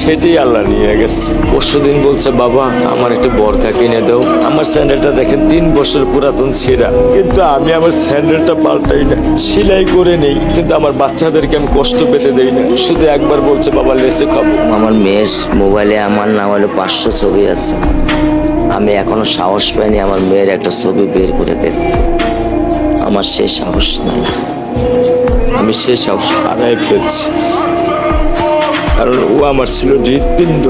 সেটাই আল্লাহ নিয়ে গেছে। পরশুদিন বলছে বাবা আমার একটা বরখা কিনে দাও। আমার স্যান্ডেলটা দেখেন 3 বছর পুরাতন ছেঁড়া, কিন্তু আমি আমার স্যান্ডেলটা পাল্টাই না, সেলাই করে নেই, কিন্তু আমার বাচ্চাদেরকে আমি কষ্ট পেতে দেই না। শুধু একবার বলছে বাবা লেচে খাবো। আমার মেয়ের মোবাইলে আমার না হলে 500 ছবি আছে। আমি এখনো সাহস পাইনি আমার মেয়ের একটা ছবি বের করে দেখতে। আমার সে সাহস নাই। আমি সে সাহস হারাই ফেলছি, কারণ ও আমার ছিল হৃৎপিণ্ড।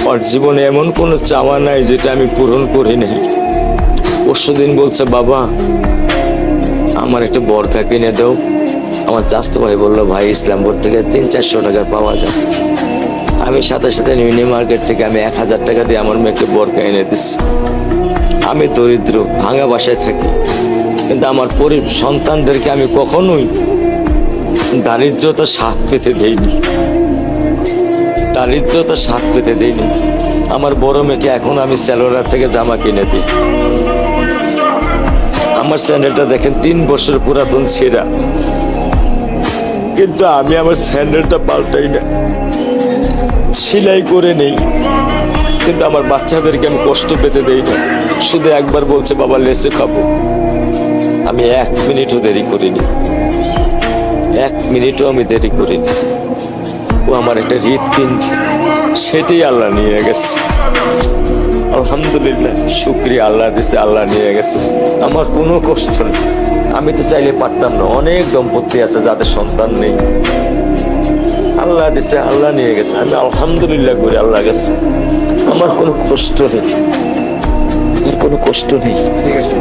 ওর জীবনে এমন কোনো চাওয়া নাই যেটা আমি পূরণ করি নাই। পরশুদিন বলছে বাবা আমার একটা বরখা কিনে দাও। আমার চাচতো ভাই বললো ভাই ইসলামপুর থেকে 300-400 টাকা পাওয়া যায়। আমি সাথে সাথে মিনি মার্কেট থেকে আমি 1000 টাকা দিয়ে আমার মেয়েকে বরখা এনে দিচ্ছি। আমি দরিদ্র, ভাঙা বাসায় থাকি, কিন্তু আমার সন্তানদেরকে আমি কখনোই দারিদ্রতা স্বাদ পেতে দেইনি। দারিদ্রতা স্বাদ পেতে দেইনি। আমার বড় মেয়েকে এখন আমি সেলোরার থেকে জামা কিনে দিই। আমার স্যান্ডেলটা দেখেন 3 বছর পুরাতন ছেঁড়া, কিন্তু আমি আমার স্যান্ডেলটা পাল্টাই না, সেলাই করে নেই, কিন্তু আমার বাচ্চাদেরকে আমি কষ্ট পেতে দেই না। শুধু একবার বলছে বাবা লেচে খাবো। আমি 1 মিনিটও দেরি করিনি, 1 মিনিটও আমি দেরি করিনি। ও আমার একটা হৃৎপিণ্ড, সেটাই আল্লাহ নিয়ে গেছে। আলহামদুলিল্লাহ, শুকরিয়া, আল্লাহ দিছে, আল্লাহ নিয়ে গেছে। আমার কোনো কষ্ট নেই। আমি তো চাইলে পারতাম না। অনেক দম্পতি আছে যাদের সন্তান নেই, আল্লাহ দিছে, আল্লাহ নিয়ে গেছে। আমি আলহামদুলিল্লাহ করি, আল্লাহ গেছে। আমার কোনো কষ্ট নেই, কোনো কষ্ট নেই। ঠিক আছে।